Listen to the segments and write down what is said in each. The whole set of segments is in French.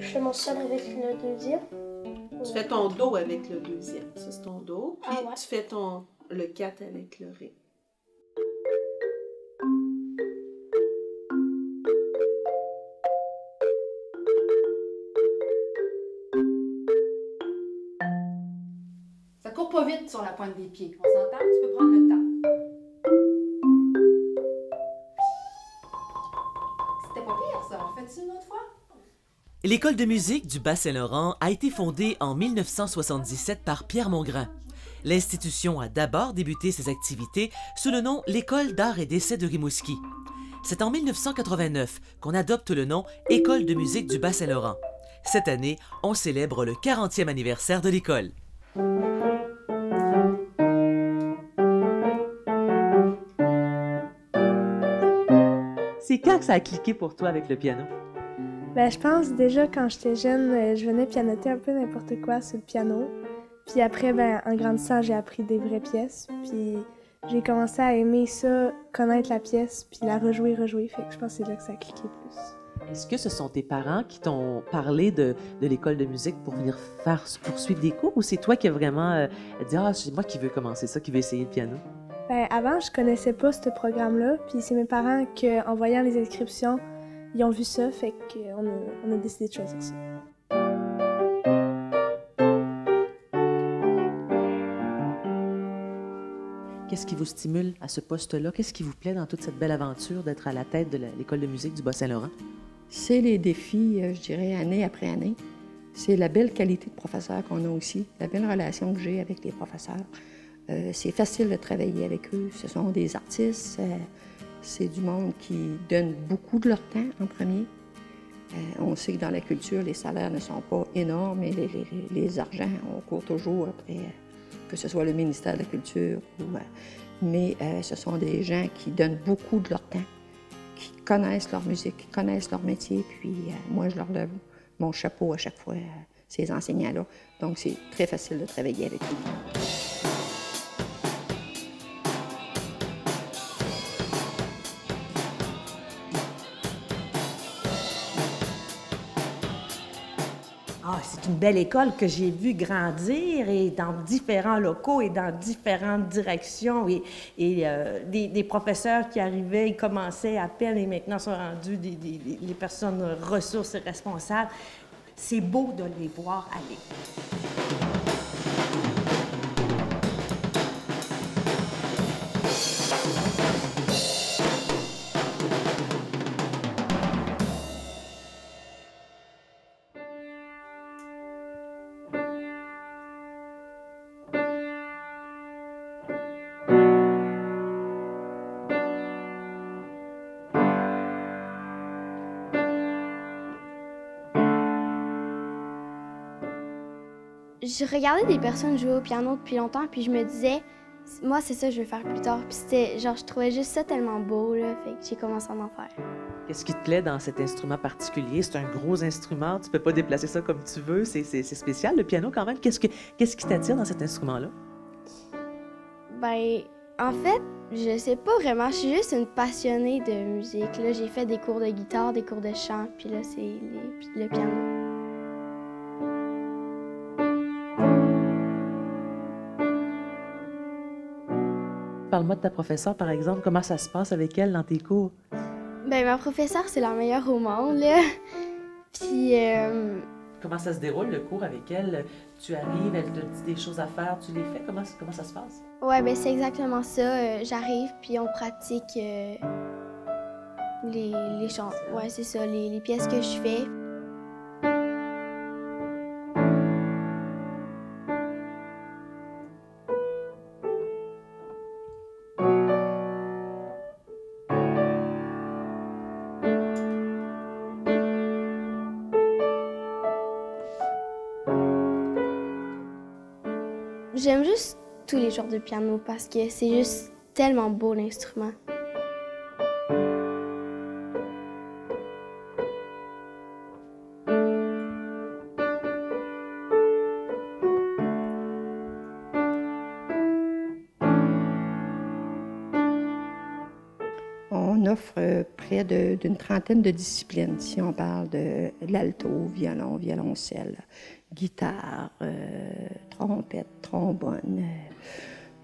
Je fais mon sol avec le deuxième. Tu fais ton do avec le deuxième. Ça, c'est ton do. Puis ouais. tu fais le 4 avec le ré. Ça court pas vite sur la pointe des pieds. On s'entend? Tu peux prendre le temps. C'était pas pire, ça. On fait-tu une autre fois? L'école de musique du Bas-Saint-Laurent a été fondée en 1977 par Pierre Mongrain. L'institution a d'abord débuté ses activités sous le nom l'École d'art et d'essai de Rimouski. C'est en 1989 qu'on adopte le nom École de musique du Bas-Saint-Laurent. Cette année, on célèbre le 40e anniversaire de l'école. C'est quand que ça a cliqué pour toi avec le piano? Ben, je pense déjà quand j'étais jeune, je venais pianoter un peu n'importe quoi sur le piano. Puis après, ben, en grandissant, j'ai appris des vraies pièces. Puis j'ai commencé à aimer ça, connaître la pièce, puis la rejouer. Fait que je pense que c'est là que ça a cliqué plus. Est-ce que ce sont tes parents qui t'ont parlé de l'école de musique pour venir poursuivre des cours ou c'est toi qui as vraiment dit « Ah, c'est moi qui veux commencer ça, qui veux essayer le piano ». Ben, avant, je connaissais pas ce programme-là. Puis c'est mes parents qui, en voyant les inscriptions, ils ont vu ça, fait qu'on a décidé de choisir ça. Qu'est-ce qui vous stimule à ce poste-là? Qu'est-ce qui vous plaît dans toute cette belle aventure d'être à la tête de l'école de musique du Bas-Saint-Laurent? C'est les défis, je dirais, année après année. C'est la belle qualité de professeurs qu'on a aussi, la belle relation que j'ai avec les professeurs. C'est facile de travailler avec eux. Ce sont des artistes, c'est du monde qui donne beaucoup de leur temps en premier. On sait que dans la culture, les salaires ne sont pas énormes et les argents, on court toujours après, que ce soit le ministère de la Culture. Mais ce sont des gens qui donnent beaucoup de leur temps, qui connaissent leur musique, qui connaissent leur métier. Puis moi, je leur lève mon chapeau à chaque fois, ces enseignants-là. Donc, c'est très facile de travailler avec eux. Ah, c'est une belle école que j'ai vue grandir et dans différents locaux et dans différentes directions. Et des professeurs qui arrivaient, ils commençaient à peine et maintenant sont rendus des personnes ressources et responsables. C'est beau de les voir aller. Je regardais des personnes jouer au piano depuis longtemps, puis je me disais, moi, c'est ça que je veux faire plus tard. Puis c'était, genre, je trouvais juste ça tellement beau, là, fait que j'ai commencé à en faire. Qu'est-ce qui te plaît dans cet instrument particulier? C'est un gros instrument, tu peux pas déplacer ça comme tu veux, c'est spécial, le piano quand même. Qu'est-ce qui t'attire dans cet instrument-là? Ben, en fait, je sais pas vraiment, je suis juste une passionnée de musique. Là, j'ai fait des cours de guitare, des cours de chant, puis là, c'est le piano. Parle-moi de ta professeure, par exemple. Comment ça se passe avec elle dans tes cours? Ben, ma professeure, c'est la meilleure au monde, là. Puis... Comment ça se déroule, le cours avec elle? Tu arrives, elle te dit des choses à faire, tu les fais? Comment ça se passe? Ouais, ben c'est exactement ça. J'arrive, puis on pratique les chants. Ouais, c'est ça, les pièces que je fais. J'aime juste tous les jours de piano parce que c'est juste tellement beau l'instrument. On offre près d'une trentaine de disciplines, si on parle de l'alto, violon, violoncelle, guitare, trompette, trombone,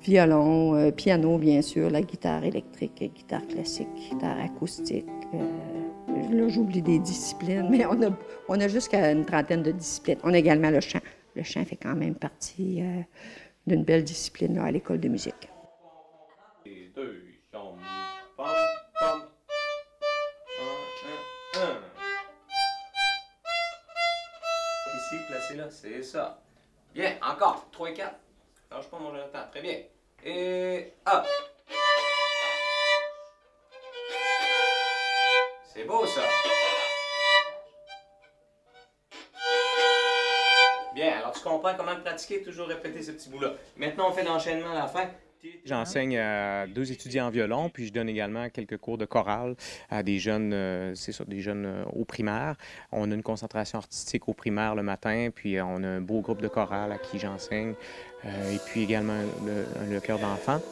violon, piano, bien sûr, la guitare électrique, guitare classique, guitare acoustique. Là, j'oublie des disciplines, mais on a jusqu'à une trentaine de disciplines. On a également le chant. Le chant fait quand même partie d'une belle discipline là, à l'école de musique. Et deux, pom, pom. Un. Ici, placé là, c'est ça. Bien, encore. 3 et 4. Lâche pas mon Jonathan. Très bien. Et hop. C'est beau ça. Bien, alors tu comprends comment pratiquer, toujours répéter ce petit bout-là. Maintenant, on fait l'enchaînement à la fin. J'enseigne à 2 étudiants en violon, puis je donne également quelques cours de chorale à des jeunes, c'est ça, des jeunes au primaire. On a une concentration artistique au primaire le matin, puis on a un beau groupe de chorale à qui j'enseigne, et puis également le chœur d'enfants.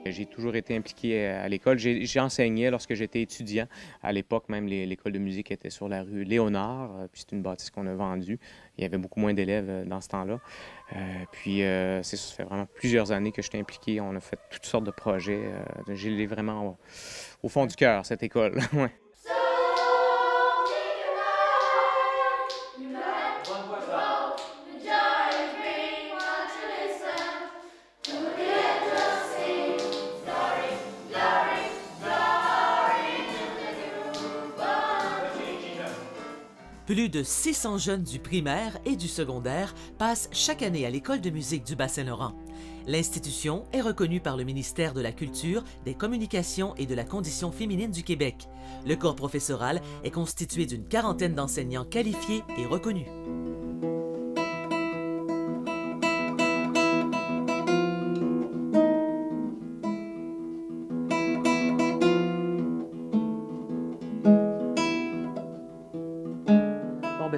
J'ai toujours été impliqué à l'école. J'enseignais lorsque j'étais étudiant. À l'époque, même, l'école de musique était sur la rue Léonard, puis c'est une bâtisse qu'on a vendue. Il y avait beaucoup moins d'élèves dans ce temps-là. Ça fait vraiment plusieurs années que j'étais impliqué. On a fait toutes sortes de projets. J'ai vraiment au fond du cœur, cette école. Ouais. Plus de 600 jeunes du primaire et du secondaire passent chaque année à l'École de musique du Bas-Saint-Laurent. L'institution est reconnue par le ministère de la Culture, des Communications et de la Condition féminine du Québec. Le corps professoral est constitué d'une quarantaine d'enseignants qualifiés et reconnus.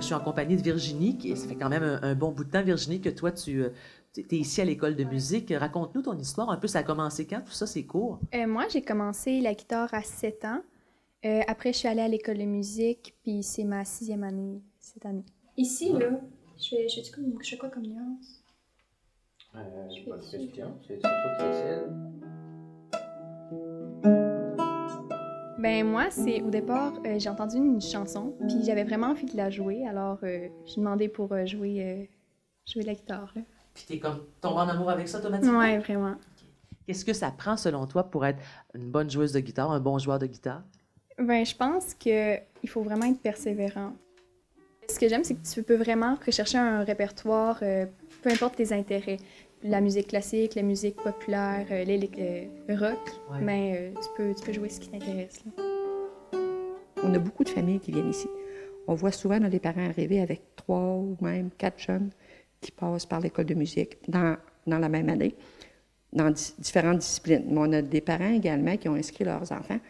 Je suis en compagnie de Virginie, ça fait quand même un bon bout de temps, Virginie, que toi, tu es ici à l'école de musique. Raconte-nous ton histoire un peu, ça a commencé quand, tout ça, c'est court? Moi, j'ai commencé la guitare à 7 ans. Après, je suis allée à l'école de musique, puis c'est ma 6e année cette année. Ici, là, je fais quoi comme nuance? C'est pas une question, c'est toi qui décides. Ben moi, c'est au départ, j'ai entendu une chanson, puis j'avais vraiment envie de la jouer, alors j'ai demandé pour jouer de la guitare. Là. Puis t'es comme tombée en amour avec ça automatiquement? Ouais, vraiment. Qu'est-ce que ça prend selon toi pour être une bonne joueuse de guitare, un bon joueur de guitare? Ben je pense qu'il faut vraiment être persévérant. Ce que j'aime, c'est que tu peux vraiment rechercher un répertoire, peu importe tes intérêts. La musique classique, la musique populaire, le rock, ouais. Mais tu peux jouer ce qui t'intéresse. On a beaucoup de familles qui viennent ici. On voit souvent les parents arriver avec 3 ou même 4 jeunes qui passent par l'école de musique dans la même année, dans différentes disciplines. Mais on a des parents également qui ont inscrit leurs enfants.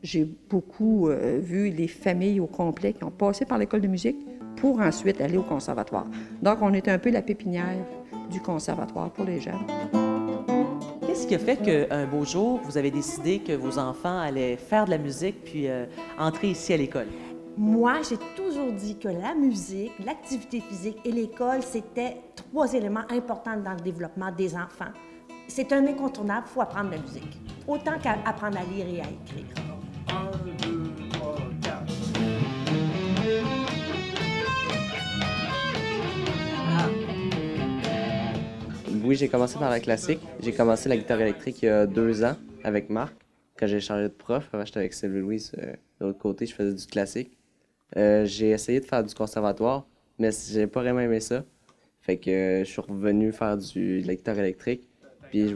J'ai beaucoup vu les familles au complet qui ont passé par l'école de musique pour ensuite aller au conservatoire. Donc, on est un peu la pépinière du conservatoire pour les jeunes. Qu'est-ce qui a fait qu'un beau jour, vous avez décidé que vos enfants allaient faire de la musique puis entrer ici à l'école? Moi, j'ai toujours dit que la musique, l'activité physique et l'école, c'était 3 éléments importants dans le développement des enfants. C'est un incontournable, il faut apprendre la musique, autant qu'apprendre à lire et à écrire. 1, 2, 3, 4. Oui, j'ai commencé par la classique. J'ai commencé la guitare électrique il y a 2 ans avec Marc, quand j'ai changé de prof. Avant, j'étais avec Sylvie Louise de l'autre côté, je faisais du classique. J'ai essayé de faire du conservatoire, mais j'ai pas vraiment aimé ça. Fait que je suis revenu faire de la guitare électrique. Puis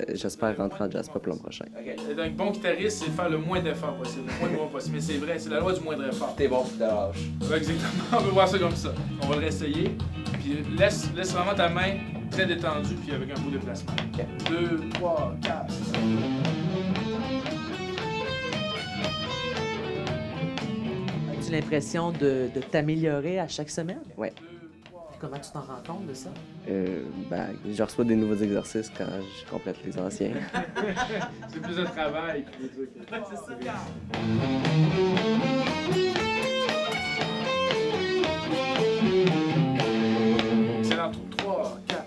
j'espère rentrer en jazz pop l'an prochain. Okay. Donc, bon guitariste, c'est faire le moins d'efforts possible, le moins de mots possible. Mais c'est vrai, c'est la loi du moindre effort. T'es bon, puis de lâche. Ouais, exactement, on peut voir ça comme ça. On va le réessayer. Puis laisse vraiment ta main très détendue, puis avec un beau déplacement. Okay. 2, 3, 4. As-tu l'impression de t'améliorer à chaque semaine? Oui. Comment tu t'en rends compte de ça? Je reçois des nouveaux exercices quand je complète les anciens. C'est plus de travail que des trucs. C'est ça. Excellent. 3, 4.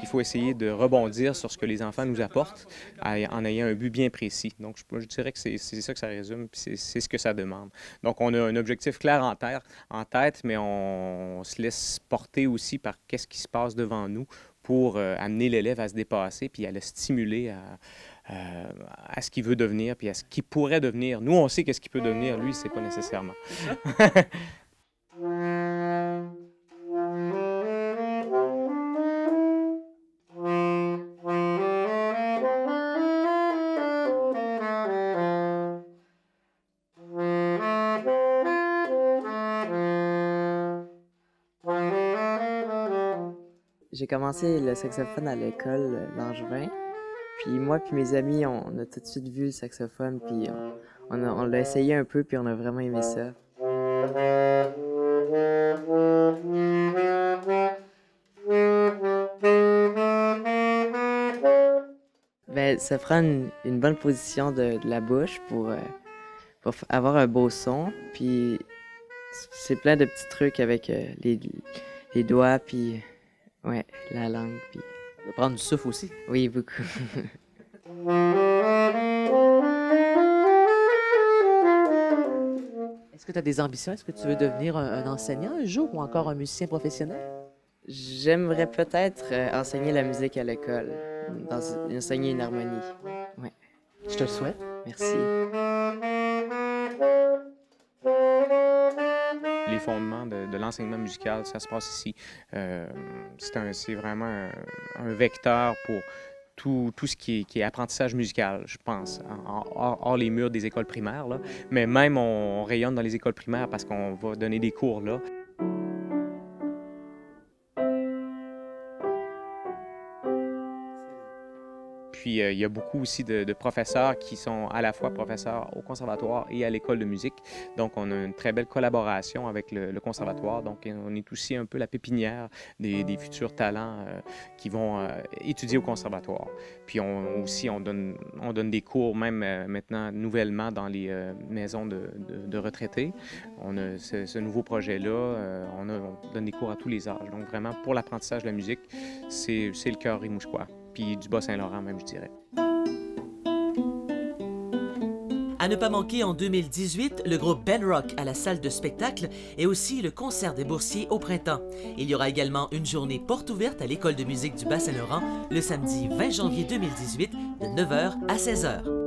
Il faut essayer de rebondir sur ce que les enfants nous apportent en ayant un but bien précis. Donc, je dirais que c'est ça que ça résume, puis c'est ce que ça demande. Donc, on a un objectif clair en tête, mais on se laisse porter aussi par qu'est-ce qui se passe devant nous pour amener l'élève à se dépasser, puis à le stimuler à ce qu'il veut devenir, puis à ce qu'il pourrait devenir. Nous, on sait qu'est-ce qu'il peut devenir, lui, c'est pas nécessairement. J'ai commencé le saxophone à l'école Langevin. Puis moi puis mes amis, on a tout de suite vu le saxophone, puis on l'a essayé un peu, puis on a vraiment aimé ça. Ben, ça prend une bonne position de la bouche pour avoir un beau son, puis c'est plein de petits trucs avec les doigts, puis ouais, la langue, puis... De prendre du souffle aussi? Oui, beaucoup. Est-ce que tu as des ambitions? Est-ce que tu veux devenir un enseignant un jour ou encore un musicien professionnel? J'aimerais peut-être enseigner la musique à l'école, enseigner une harmonie. Ouais. Je te le souhaite. Merci. Les fondements de l'enseignement musical, ça se passe ici. C'est vraiment un vecteur pour tout ce qui est apprentissage musical, je pense, hors les murs des écoles primaires, là. Mais même on rayonne dans les écoles primaires parce qu'on va donner des cours là. Puis il y a beaucoup aussi de professeurs qui sont à la fois professeurs au conservatoire et à l'école de musique. Donc on a une très belle collaboration avec le conservatoire. Donc on est aussi un peu la pépinière des futurs talents qui vont étudier au conservatoire. Puis on donne des cours même maintenant nouvellement dans les maisons de retraités. On a ce nouveau projet-là. On donne des cours à tous les âges. Donc vraiment pour l'apprentissage de la musique, c'est le cœur rimouchois. Puis du Bas-Saint-Laurent même, je dirais. À ne pas manquer en 2018, le groupe Ben Rock à la salle de spectacle et aussi le concert des boursiers au printemps. Il y aura également une journée porte ouverte à l'École de musique du Bas-Saint-Laurent le samedi 20 janvier 2018 de 9h à 16h.